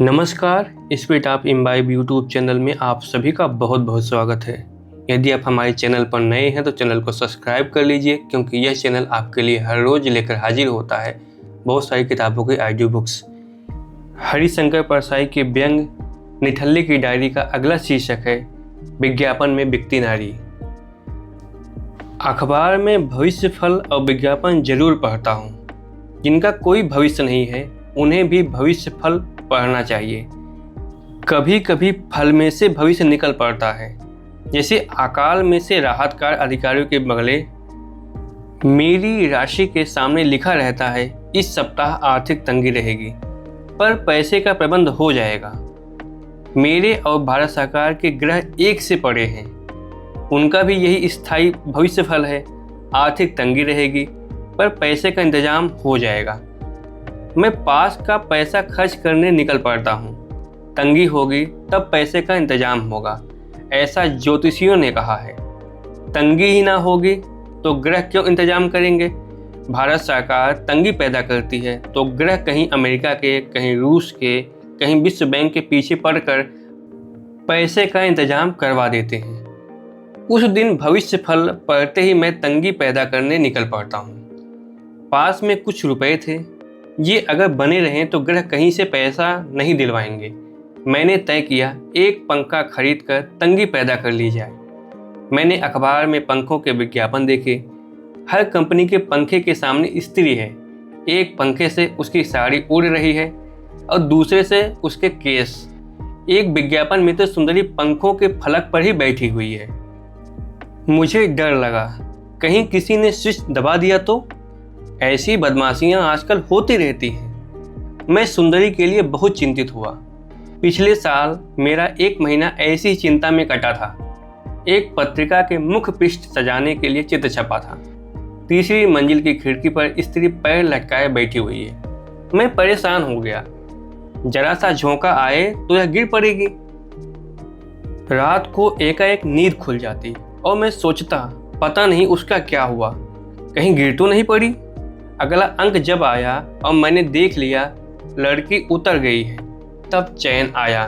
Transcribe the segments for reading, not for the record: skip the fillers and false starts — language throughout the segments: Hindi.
नमस्कार, speed of imbibe YouTube channel में आप सभी का बहुत बहुत स्वागत है। यदि आप हमारे चैनल पर नए हैं तो चैनल को सब्सक्राइब कर लीजिए, क्योंकि यह चैनल आपके लिए हर रोज़ लेकर हाजिर होता है बहुत सारी किताबों की ऑडियो बुक्स। हरिशंकर परसाई के व्यंग निठल्ले की डायरी का अगला शीर्षक है विज्ञापन में बिकती नारी। अखबार में भविष्य फल और विज्ञापन जरूर पढ़ता हूँ। जिनका कोई भविष्य नहीं है उन्हें भी भविष्य फल पढ़ना चाहिए। कभी कभी फल में से भविष्य निकल पड़ता है, जैसे अकाल में से राहतकार अधिकारियों के बगले। मेरी राशि के सामने लिखा रहता है इस सप्ताह आर्थिक तंगी रहेगी, पर पैसे का प्रबंध हो जाएगा। मेरे और भारत सरकार के ग्रह एक से पड़े हैं, उनका भी यही स्थायी भविष्य फल है। आर्थिक तंगी रहेगी पर पैसे का इंतजाम हो जाएगा। मैं पास का पैसा खर्च करने निकल पड़ता हूँ। तंगी होगी तब पैसे का इंतजाम होगा, ऐसा ज्योतिषियों ने कहा है। तंगी ही ना होगी तो ग्रह क्यों इंतजाम करेंगे। भारत सरकार तंगी पैदा करती है तो ग्रह कहीं अमेरिका के, कहीं रूस के, कहीं विश्व बैंक के पीछे पड़कर पैसे का इंतजाम करवा देते हैं। उस दिन भविष्य फल पढ़ते ही मैं तंगी पैदा करने निकल पड़ता हूँ। पास में कुछ रुपए थे, ये अगर बने रहें तो ग्रह कहीं से पैसा नहीं दिलवाएंगे। मैंने तय किया एक पंखा खरीद कर तंगी पैदा कर ली जाए। मैंने अखबार में पंखों के विज्ञापन देखे। हर कंपनी के पंखे के सामने स्त्री है। एक पंखे से उसकी साड़ी उड़ रही है और दूसरे से उसके केस। एक विज्ञापन में तो सुंदरी पंखों के फलक पर ही बैठी हुई है। मुझे डर लगा कहीं किसी ने स्विच दबा दिया तो। ऐसी बदमाशियां आजकल होती रहती हैं। मैं सुंदरी के लिए बहुत चिंतित हुआ। पिछले साल मेरा एक महीना ऐसी चिंता में कटा था। एक पत्रिका के मुख्य पृष्ठ सजाने के लिए चित्र छपा था। तीसरी मंजिल की खिड़की पर स्त्री पैर लटकाए बैठी हुई है। मैं परेशान हो गया। जरा सा झोंका आए तो यह गिर पड़ेगी। रात को एकाएक नींद खुल जाती और मैं सोचता पता नहीं उसका क्या हुआ, कहीं गिर तो नहीं पड़ी। अगला अंक जब आया और मैंने देख लिया लड़की उतर गई है, तब चैन आया।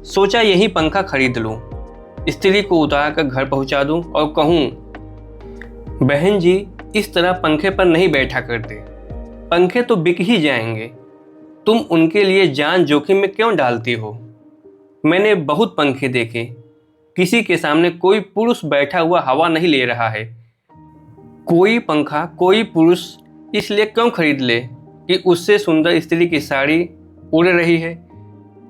सोचा यही पंखा खरीद लूं, स्त्री को उतार कर घर पहुंचा दूं और कहूं बहन जी इस तरह पंखे पर नहीं बैठा करते, पंखे तो बिक ही जाएंगे, तुम उनके लिए जान जोखिम में क्यों डालती हो। मैंने बहुत पंखे देखे, किसी के सामने कोई पुरुष बैठा हुआ हवा नहीं ले रहा है। कोई पंखा कोई पुरुष इसलिए क्यों खरीद ले कि उससे सुंदर स्त्री की साड़ी उड़ रही है।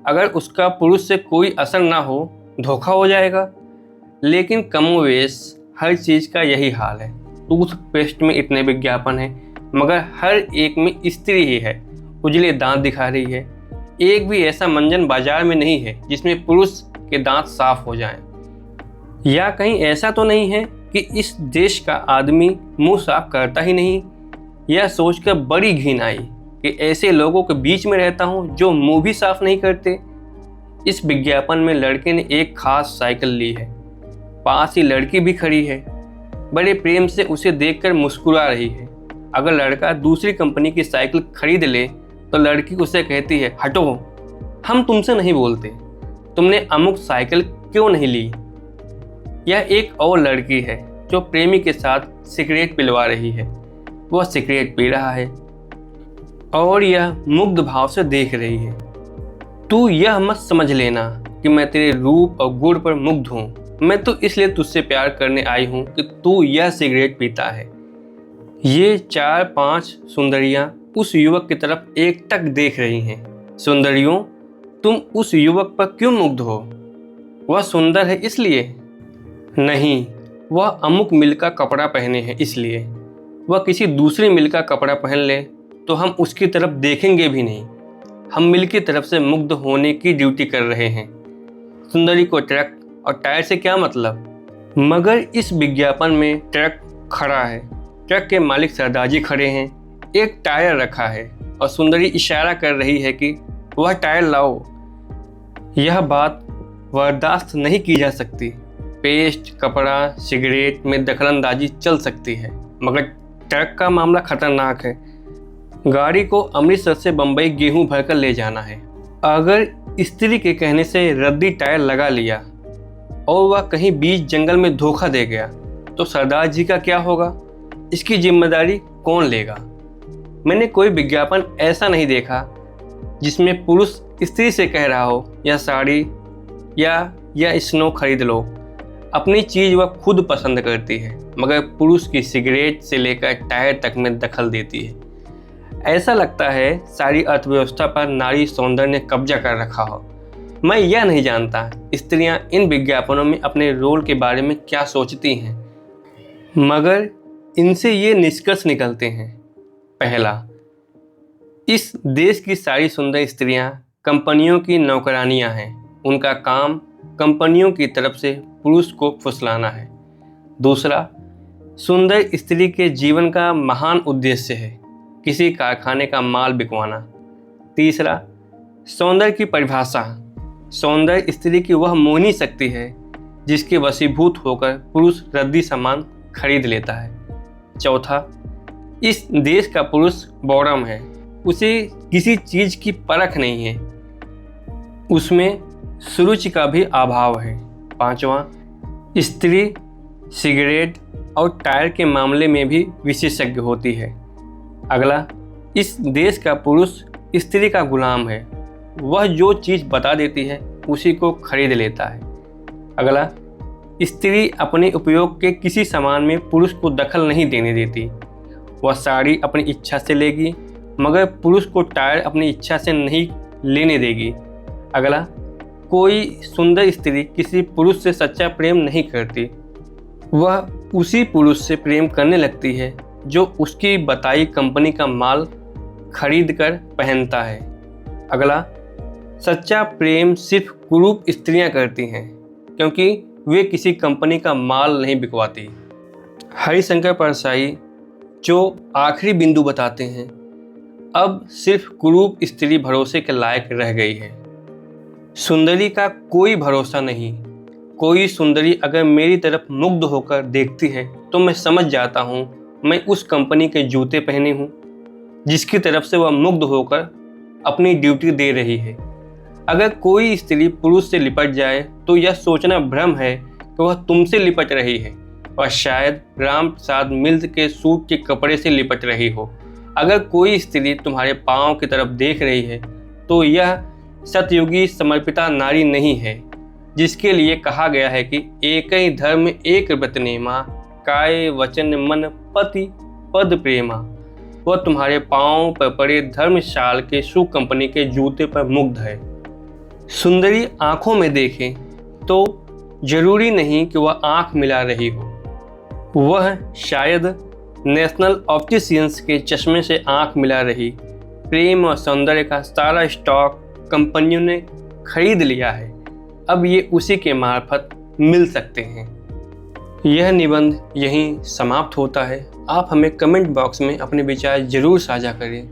अगर उसका पुरुष से कोई असर ना हो धोखा हो जाएगा। लेकिन कमोवेश हर चीज़ का यही हाल है। टूथपेस्ट में इतने विज्ञापन हैं मगर हर एक में स्त्री ही है, उजले दांत दिखा रही है। एक भी ऐसा मंजन बाजार में नहीं है जिसमें पुरुष के दांत साफ हो जाएं। या कहीं ऐसा तो नहीं है कि इस देश का आदमी मुंह साफ करता ही नहीं। यह सोचकर बड़ी घिन आई कि ऐसे लोगों के बीच में रहता हूं जो मुंह भी साफ नहीं करते। इस विज्ञापन में लड़के ने एक खास साइकिल ली है। पास ही लड़की भी खड़ी है, बड़े प्रेम से उसे देखकर मुस्कुरा रही है। अगर लड़का दूसरी कंपनी की साइकिल खरीद ले तो लड़की उसे कहती है हटो, हम तुमसे नहीं बोलते, तुमने अमुक साइकिल क्यों नहीं ली। यह एक और लड़की है जो प्रेमी के साथ सिगरेट पिलवा रही है। वह सिगरेट पी रहा है और यह मुग्ध भाव से देख रही है। तू यह मत समझ लेना कि मैं तेरे रूप और गुण पर मुग्ध हूँ, मैं तो इसलिए तुझसे प्यार करने आई हूँ कि तू यह सिगरेट पीता है। ये 4-5 सुंदरियाँ उस युवक की तरफ एकटक देख रही हैं। सुंदरियों, तुम उस युवक पर क्यों मुग्ध हो? वह सुंदर है इसलिए नहीं, वह अमुक मिल का कपड़ा पहने हैं इसलिए। वह किसी दूसरी मिल का कपड़ा पहन ले तो हम उसकी तरफ देखेंगे भी नहीं। हम मिल की तरफ से मुग्ध होने की ड्यूटी कर रहे हैं। सुंदरी को ट्रक और टायर से क्या मतलब। मगर इस विज्ञापन में ट्रक खड़ा है, ट्रक के मालिक सरदार खड़े हैं, एक टायर रखा है और सुंदरी इशारा कर रही है कि वह टायर लाओ। यह बात बर्दाश्त नहीं की जा सकती। पेस्ट, कपड़ा, सिगरेट में दखलंदाजी चल सकती है, मगर ट्रक का मामला खतरनाक है। गाड़ी को अमृतसर से बंबई गेहूं भरकर ले जाना है। अगर स्त्री के कहने से रद्दी टायर लगा लिया और वह कहीं बीच जंगल में धोखा दे गया तो सरदार जी का क्या होगा? इसकी जिम्मेदारी कौन लेगा? मैंने कोई विज्ञापन ऐसा नहीं देखा जिसमें पुरुष स्त्री से कह रहा हो या साड़ी या स्नो खरीद लो। अपनी चीज़ वह खुद पसंद करती है मगर पुरुष की सिगरेट से लेकर टायर तक में दखल देती है। ऐसा लगता है सारी अर्थव्यवस्था पर नारी सौंदर्य ने कब्जा कर रखा हो। मैं यह नहीं जानता स्त्रियां इन विज्ञापनों में अपने रोल के बारे में क्या सोचती हैं, मगर इनसे ये निष्कर्ष निकलते हैं। पहला, इस देश की सारी सुंदर स्त्रियां कंपनियों की नौकरानियां हैं। उनका काम कंपनियों की तरफ से पुरुष को फुसलाना है। दूसरा, सुंदर स्त्री के जीवन का महान उद्देश्य है किसी कारखाने का माल बिकवाना। तीसरा, सौंदर्य की परिभाषा, सौंदर्य स्त्री की वह मोहिनी शक्ति है जिसके वशीभूत होकर पुरुष रद्दी सामान खरीद लेता है। चौथा, इस देश का पुरुष बौरम है, उसे किसी चीज़ की परख नहीं है, उसमें सुरुचि का भी अभाव है। पांचवा, स्त्री सिगरेट और टायर के मामले में भी विशेषज्ञ होती है। अगला, इस देश का पुरुष स्त्री का गुलाम है, वह जो चीज़ बता देती है उसी को खरीद लेता है। अगला, स्त्री अपने उपयोग के किसी सामान में पुरुष को दखल नहीं देने देती। वह साड़ी अपनी इच्छा से लेगी मगर पुरुष को टायर अपनी इच्छा से नहीं लेने देगी। अगला, कोई सुंदर स्त्री किसी पुरुष से सच्चा प्रेम नहीं करती, वह उसी पुरुष से प्रेम करने लगती है जो उसकी बताई कंपनी का माल खरीद कर पहनता है। अगला, सच्चा प्रेम सिर्फ कुरूप स्त्रियां करती हैं क्योंकि वे किसी कंपनी का माल नहीं बिकवाती। हरिशंकर परसाई जो आखिरी बिंदु बताते हैं, अब सिर्फ कुरूप स्त्री भरोसे के लायक रह गई है। सुंदरी का कोई भरोसा नहीं। कोई सुंदरी अगर मेरी तरफ मुग्ध होकर देखती है तो मैं समझ जाता हूँ मैं उस कंपनी के जूते पहने हूँ जिसकी तरफ से वह मुग्ध होकर अपनी ड्यूटी दे रही है। अगर कोई स्त्री पुरुष से लिपट जाए तो यह सोचना भ्रम है कि वह तुमसे लिपट रही है, वह शायद राम प्रसाद मिल्स के सूट के कपड़े से लिपट रही हो। अगर कोई स्त्री तुम्हारे पाँव की तरफ देख रही है तो यह सतयुगी समर्पिता नारी नहीं है जिसके लिए कहा गया है कि एक ही धर्म एक व्रत नेमा, काय वचन मन पति पद प्रेमा। वह तुम्हारे पाँव पर पड़े धर्मशाल के शू कंपनी के जूते पर मुग्ध है। सुंदरी आंखों में देखे तो जरूरी नहीं कि वह आंख मिला रही हो, वह शायद नेशनल ऑप्टिशियंस के चश्मे से आंख मिला रही। प्रेम और सौंदर्य का सारा स्टॉक कंपनियों ने खरीद लिया है, अब ये उसी के मार्फत मिल सकते हैं। यह निबंध यहीं समाप्त होता है। आप हमें कमेंट बॉक्स में अपने विचार जरूर साझा करें।